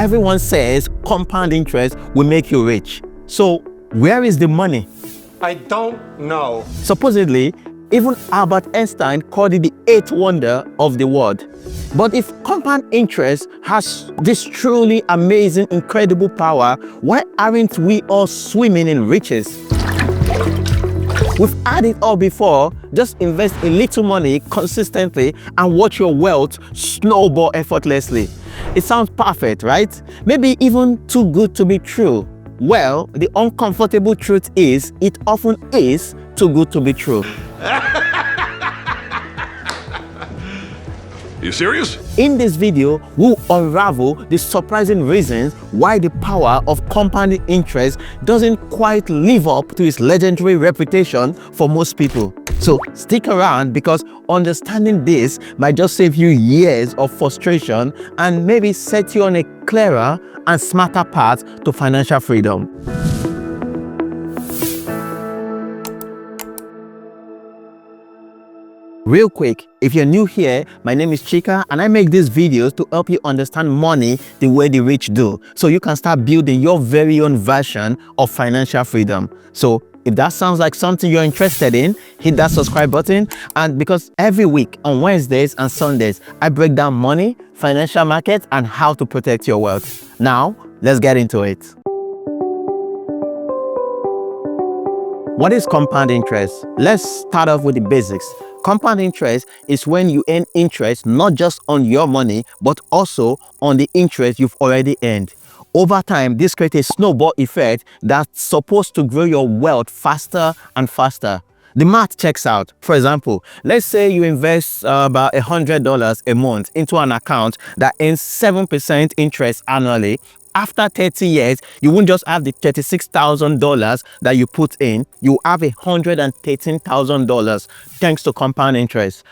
Everyone says compound interest will make you rich. So where is the money? I don't know. Supposedly, even Albert Einstein called it the eighth wonder of the world. But if compound interest has this truly amazing, incredible power, why aren't we all swimming in riches? We've had it all before. Just invest a little money consistently and watch your wealth snowball effortlessly. It sounds perfect, right? Maybe even too good to be true. Well, the uncomfortable truth is, it often is too good to be true. You serious? In this video, we'll unravel the surprising reasons why the power of compounding interest doesn't quite live up to its legendary reputation for most people. So stick around, because understanding this might just save you years of frustration and maybe set you on a clearer and smarter path to financial freedom. Real quick, if you're new here, my name is Chika and I make these videos to help you understand money the way the rich do, so you can start building your very own version of financial freedom. So if that sounds like something you're interested in, hit that subscribe button. And because every week on Wednesdays and Sundays, I break down money, financial markets, and how to protect your wealth. Now, let's get into it. What is compound interest? Let's start off with the basics. Compound interest is when you earn interest not just on your money, but also on the interest you've already earned. Over time, this creates a snowball effect that's supposed to grow your wealth faster and faster. The math checks out. For example, let's say you invest about $100 a month into an account that earns 7% interest annually. After 30 years, you won't just have the $36,000 that you put in, you have $113,000 thanks to compound interest.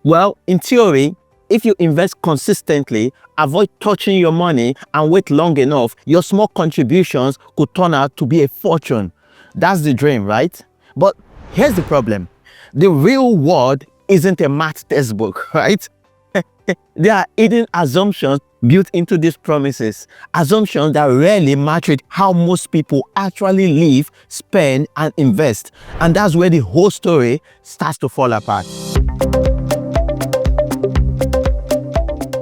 Well, in theory, if you invest consistently, avoid touching your money, and wait long enough, your small contributions could turn out to be a fortune. That's the dream, right? But here's the problem. The real world isn't a math textbook, right? There are hidden assumptions built into these promises, assumptions that rarely match with how most people actually live, spend, and invest. And that's where the whole story starts to fall apart.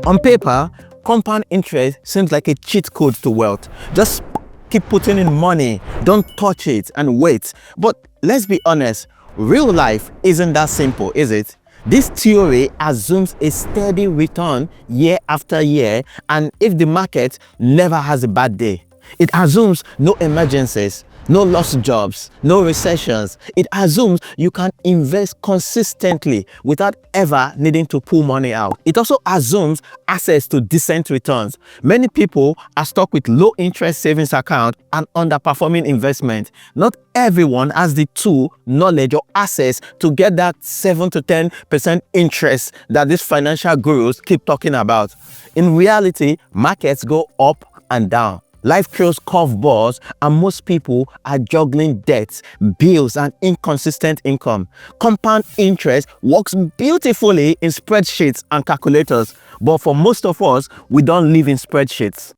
On paper, compound interest seems like a cheat code to wealth. Just keep putting in money, don't touch it, and wait. But let's be honest, real life isn't that simple, is it? This theory assumes a steady return year after year, and if the market never has a bad day, it assumes no emergencies, no lost jobs, no recessions. It assumes you can invest consistently without ever needing to pull money out. It also assumes access to decent returns. Many people are stuck with low interest savings account and underperforming investment. Not everyone has the tool, knowledge, or access to get that 7 to 10% interest that these financial gurus keep talking about. In reality, markets go up and down. Life throws curveballs, and most people are juggling debts, bills, and inconsistent income. Compound interest works beautifully in spreadsheets and calculators, but for most of us, we don't live in spreadsheets.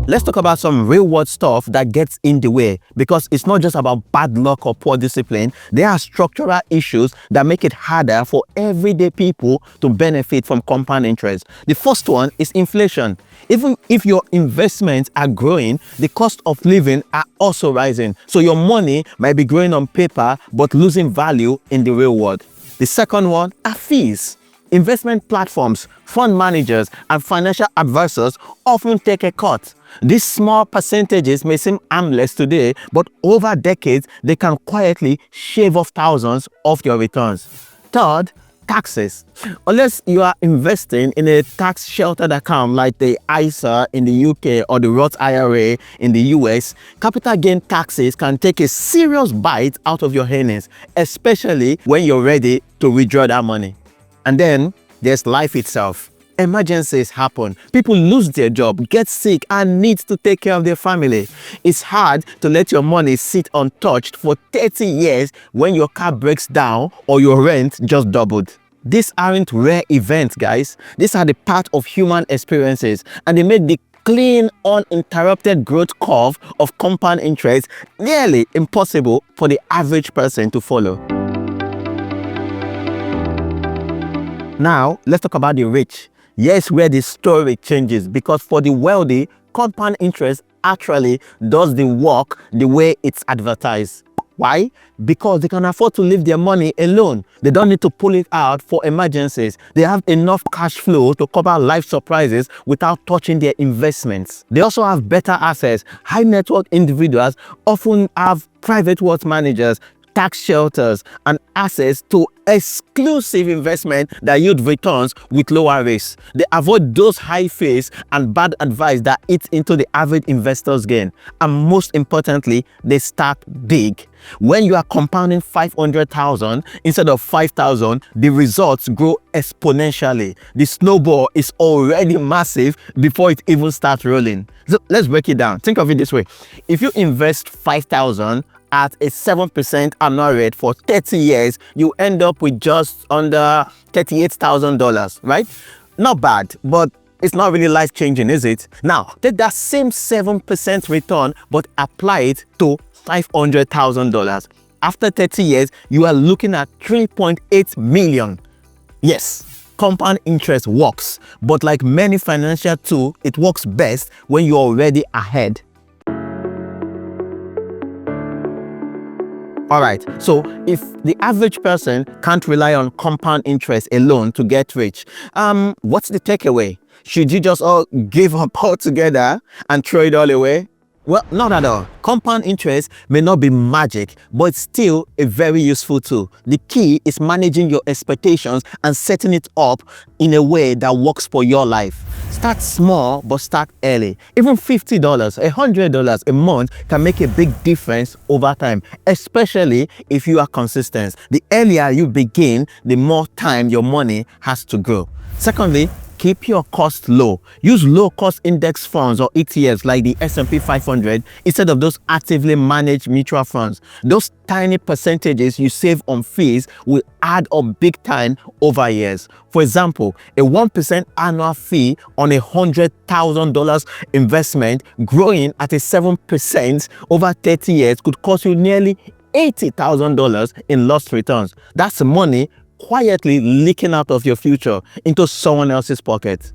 Let's talk about some real-world stuff that gets in the way, because it's not just about bad luck or poor discipline. There are structural issues that make it harder for everyday people to benefit from compound interest. The first one is inflation. Even if your investments are growing, the cost of living are also rising. So your money might be growing on paper, but losing value in the real world. The second one are fees. Investment platforms, fund managers, and financial advisors often take a cut. These small percentages may seem harmless today, but over decades, they can quietly shave off thousands of your returns. Third, taxes. Unless you are investing in a tax-sheltered account like the ISA in the UK or the Roth IRA in the US, capital gain taxes can take a serious bite out of your earnings, especially when you're ready to withdraw that money. And then there's life itself. Emergencies happen. People lose their job, get sick, and need to take care of their family. It's hard to let your money sit untouched for 30 years when your car breaks down or your rent just doubled. These aren't rare events, guys. These are the part of human experiences, and they made the clean, uninterrupted growth curve of compound interest nearly impossible for the average person to follow. Now, let's talk about the rich. Here's where the story changes, because for the wealthy, compound interest actually does the work the way it's advertised. Why? Because they can afford to leave their money alone. They don't need to pull it out for emergencies. They have enough cash flow to cover life surprises without touching their investments. They also have better assets. High net worth individuals often have private wealth managers, tax shelters, and access to exclusive investment that yield returns with lower risks. They avoid those high fees and bad advice that eat into the average investor's gain. And most importantly, they start big. When you are compounding 500,000 instead of 5,000, the results grow exponentially. The snowball is already massive before it even starts rolling. So let's break it down. Think of it this way. If you invest 5,000 at a 7% annual rate for 30 years, you end up with just under $38,000, right? Not bad, but it's not really life-changing, is it? Now, take that same 7% return, but apply it to $500,000. After 30 years, you are looking at 3.8 million. Yes, compound interest works, but like many financial tools, it works best when you're already ahead. Alright, so if the average person can't rely on compound interest alone to get rich, what's the takeaway? Should you just all give up altogether and throw it all away? Well, not at all. Compound interest may not be magic, but it's still a very useful tool. The key is managing your expectations and setting it up in a way that works for your life. Start small, but start early. Even $50, $100 a month can make a big difference over time, especially if you are consistent. The earlier you begin, the more time your money has to grow. Secondly, keep your costs low. Use low-cost index funds or ETFs like the S&P 500 instead of those actively managed mutual funds. Those tiny percentages you save on fees will add up big time over years. For example, a 1% annual fee on a $100,000 investment growing at a 7% over 30 years could cost you nearly $80,000 in lost returns. That's money quietly leaking out of your future into someone else's pocket.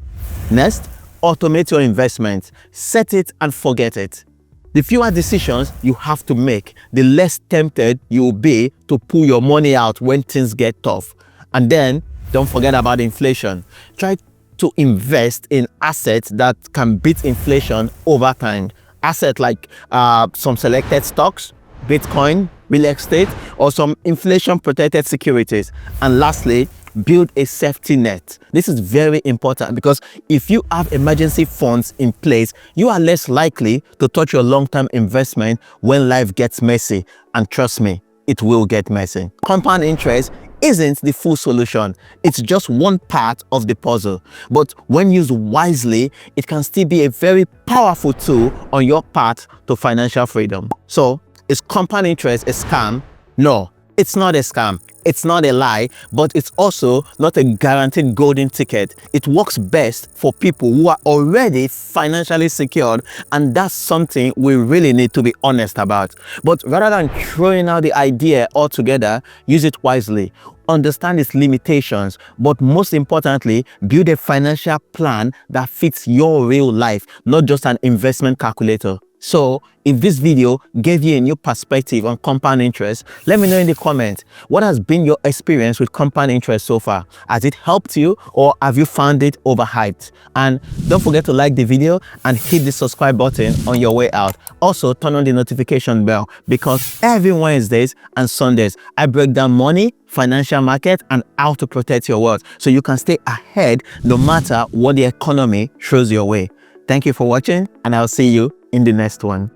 Next, automate your investment. Set it and forget it. The fewer decisions you have to make, the less tempted you will be to pull your money out when things get tough. And then, don't forget about inflation. Try to invest in assets that can beat inflation over time. Assets like some selected stocks, Bitcoin, real estate, or some inflation-protected securities. And lastly, build a safety net. This is very important because if you have emergency funds in place, you are less likely to touch your long-term investment when life gets messy. And trust me, it will get messy. Compound interest isn't the full solution. It's just one part of the puzzle. But when used wisely, it can still be a very powerful tool on your path to financial freedom. So, is compound interest a scam? No, it's not a scam. It's not a lie, but it's also not a guaranteed golden ticket. It works best for people who are already financially secured, and that's something we really need to be honest about. But rather than throwing out the idea altogether, use it wisely. Understand its limitations, but most importantly, build a financial plan that fits your real life, not just an investment calculator. So, if this video gave you a new perspective on compound interest, let me know in the comments. What has been your experience with compound interest so far? Has it helped you, or have you found it overhyped? And don't forget to like the video and hit the subscribe button on your way out. Also, turn on the notification bell because every Wednesdays and Sundays, I break down money, financial market, and how to protect your wealth so you can stay ahead no matter what the economy throws your way. Thank you for watching, and I'll see you in the next one.